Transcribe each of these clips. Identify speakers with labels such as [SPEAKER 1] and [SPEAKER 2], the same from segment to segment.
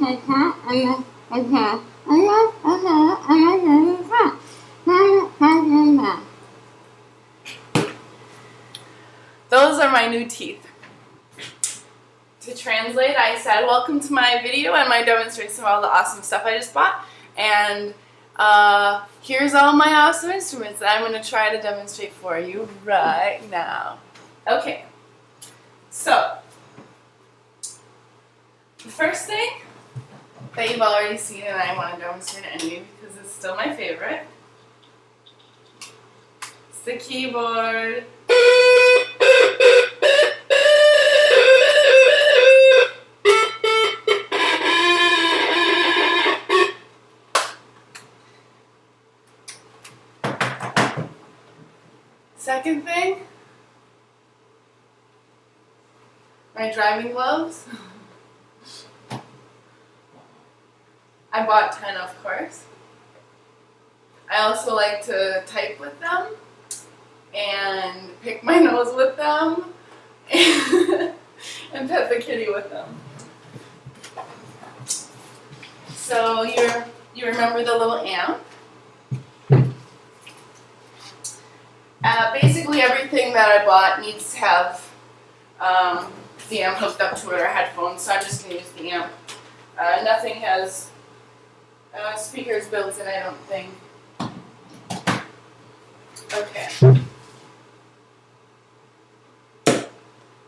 [SPEAKER 1] Those are my new teeth. To translate, I said, welcome to my video and my demonstration of all the awesome stuff I just bought. And here's all my awesome instruments that I'm going to try to demonstrate for you right now. Okay, so the first thing that you've already seen, and I want to demonstrate it anyway because it's still my favorite, it's the keyboard. Second thing, my driving gloves. I bought 10, of course. I also like to type with them and pick my nose with them and pet the kitty with them. So you remember the little amp? Basically everything that I bought needs to have the amp hooked up to it or headphones, so I'm just going to use the amp. Nothing has speakers built in, I don't think. Okay.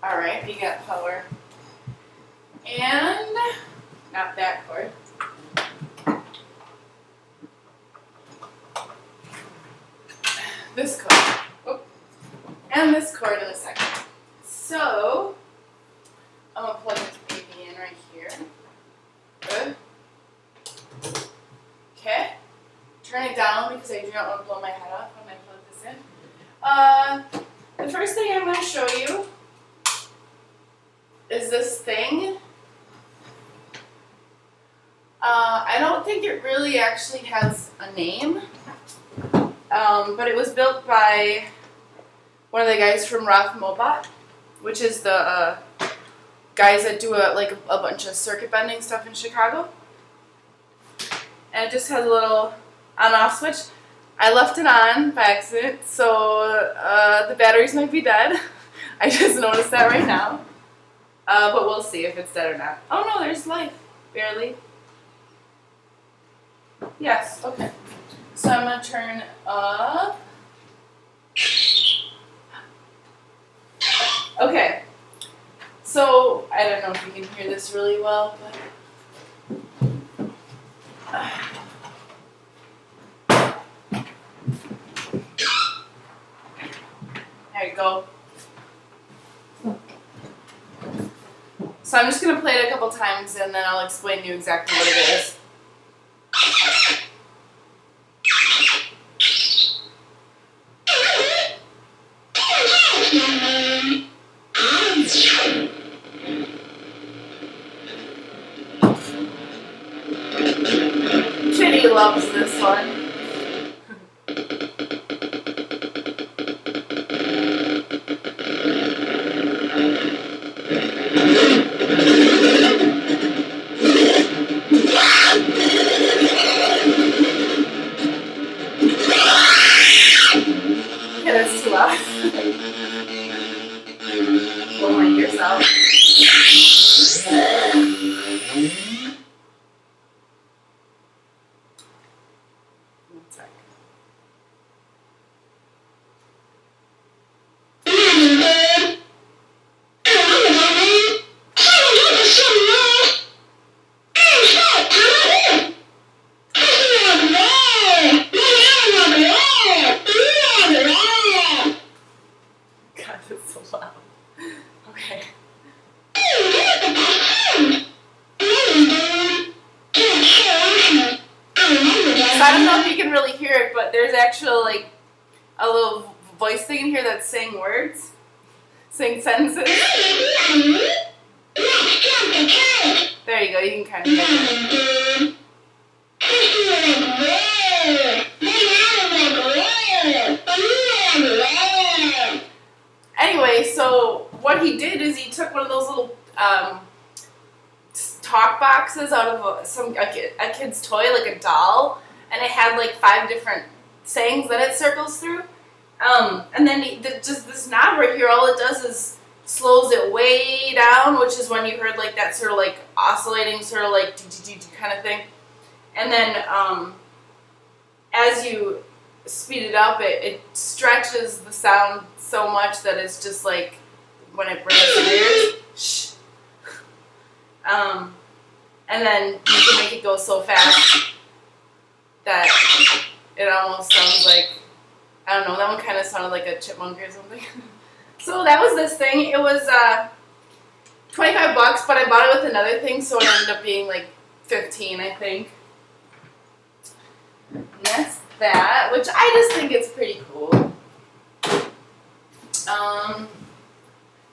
[SPEAKER 1] Alright, you got power. And not that cord. This cord. Oh. And this cord in a second. So, I'm going to plug this baby in right here. Good. Okay. Turn it down because I do not want to blow my head off when I plug this in. The first thing I'm going to show you is this thing. I don't think it really actually has a name. But it was built by one of the guys from Roth Mobot, which is the guys that do a bunch of circuit bending stuff in Chicago. And it just has a little on-off switch. I left it on by accident, so the batteries might be dead. I just noticed that right now. But we'll see if it's dead or not. Oh no, there's light. Barely. Yes, okay. So I'm going to turn up. Okay. So, I don't know if you can hear this really well, but... There you go. So I'm just going to play it a couple times and then I'll explain to you exactly what it is. Kitty loves this one. Okay, that's too loud. Blow my ears out. God, that's so loud. Okay. So I don't know if you can really hear it, but there's actually like a little voice thing in here that's saying words, saying sentences. There you go, you can kind of hear it. Anyway, so what he did is he took one of those little talk boxes out of a kid's toy, like a doll, and it had like 5 different sayings that it circles through. And then just this knob right here, all it does is slows it way down, which is when you heard like that sort of like oscillating sort of like kind of thing. And then as you speed it up, it stretches the sound so much that it's just like when it brings it here, shh. And then you can make it go so fast that it almost sounds like, I don't know, that one kind of sounded like a chipmunk or something. So that was this thing. It was $25, but I bought it with another thing, so it ended up being like 15, I think. And that's that, which I just think it's pretty cool.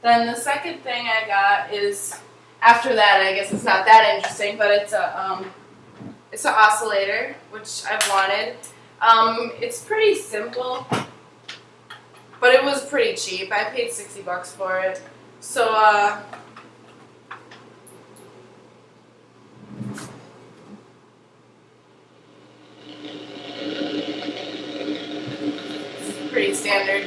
[SPEAKER 1] Then the second thing I got is, after that, I guess it's not that interesting, but it's an oscillator, which I've wanted. It's pretty simple, but it was pretty cheap. I paid $60 for it. So, it's pretty standard.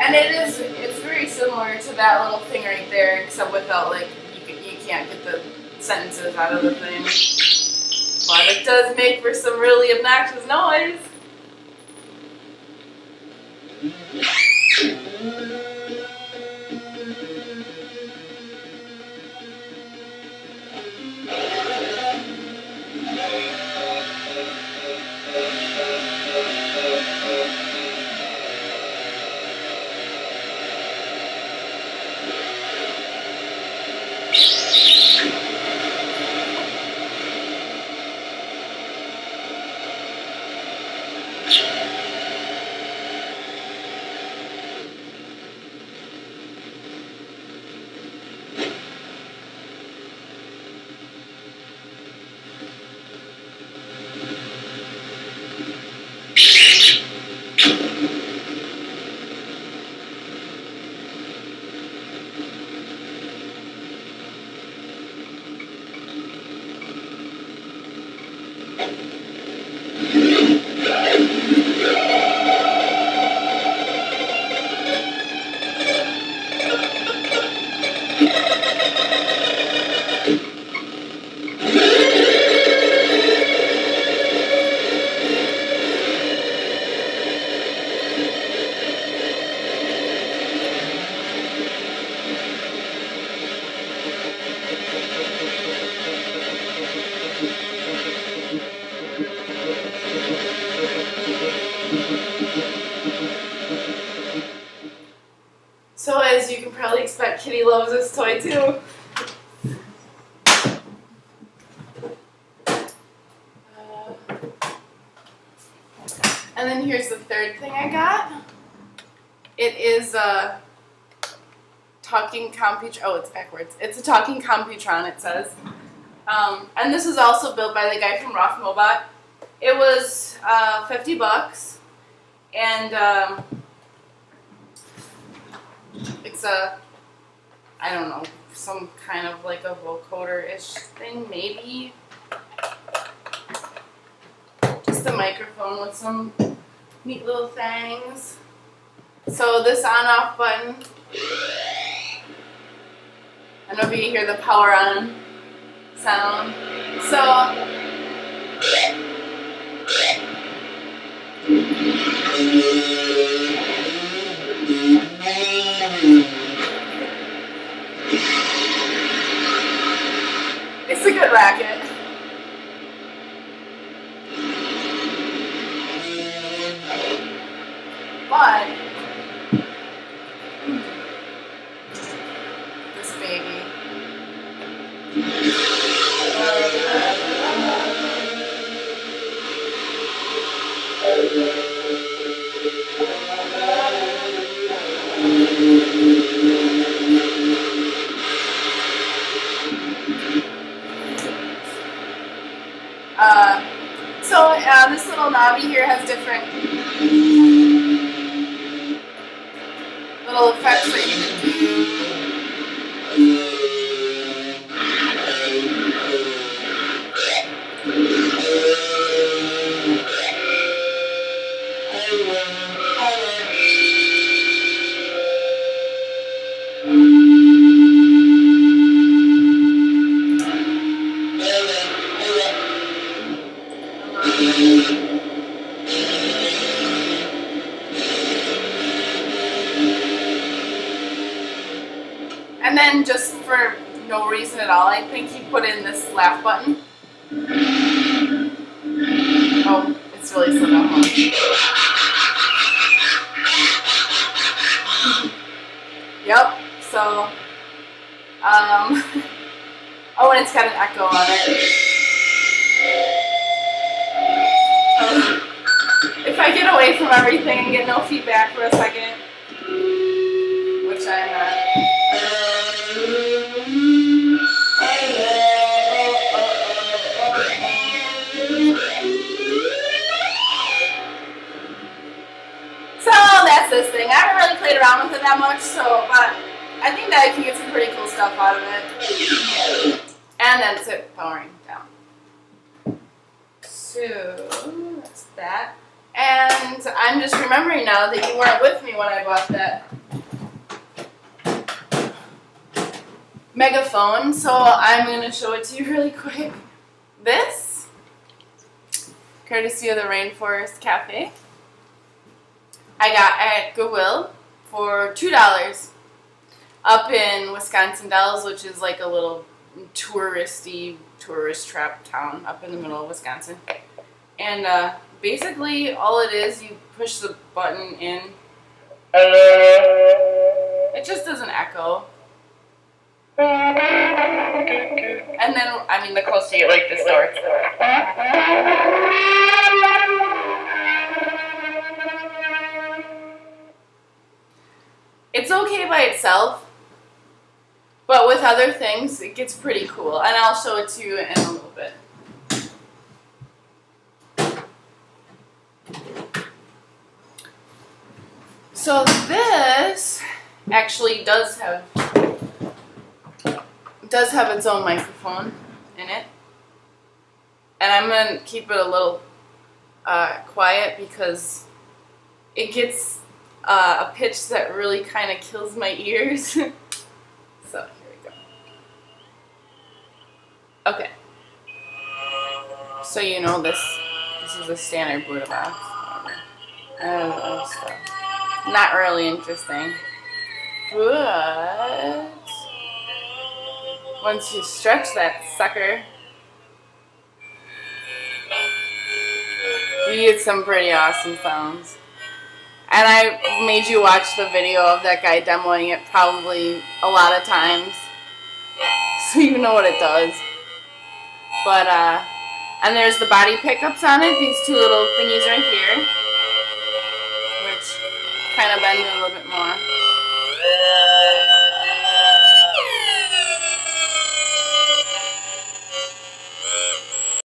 [SPEAKER 1] And it's very similar to that little thing right there, except without, like, you can't get the sentences out of the thing. But it does make for some really obnoxious noise. So as you can probably expect, Kitty loves this toy too. And then here's the third thing I got. It is a talking computron. Oh, it's backwards. It's a talking computron, it says. And this was also built by the guy from Roth Mobot. It was $50, and it's I don't know, some kind of like a vocoder-ish thing, maybe. Just a microphone with some neat little things. So this on-off button, I don't know if you can hear the power on sound. So it's a good racket. But this baby. This little knobby here has different little effects that you can do. And then just for no reason at all, I think he put in this laugh button. Oh, it's really slow down. Yep, so, oh, and it's got an echo on it. If I get away from everything and get no feedback for a second, which I'm not. So that's this thing. I haven't really played around with it that much, but I think that I can get some pretty cool stuff out of it. And that's it powering down. So that's that. And I'm just remembering now that you weren't with me when I bought that megaphone, so I'm going to show it to you really quick. This, courtesy of the Rainforest Cafe, I got at Goodwill for $2 up in Wisconsin Dells, which is like a little tourist trap town up in the middle of Wisconsin. And basically all it is, you push the button in. It just doesn't echo. And then, I mean, the closer you like this door. It's okay by itself, but with other things, it gets pretty cool. And I'll show it to you in a little bit. So this actually does have its own microphone in it, and I'm gonna keep it a little quiet because it gets a pitch that really kind of kills my ears. So here we go. Okay. So you know this is a standard Buddha box. Stuff. Not really interesting, but once you stretch that sucker, you get some pretty awesome sounds. And I made you watch the video of that guy demoing it probably a lot of times, so you know what it does. But, and there's the body pickups on it, these two little thingies right here, which kind of bend it a little bit more.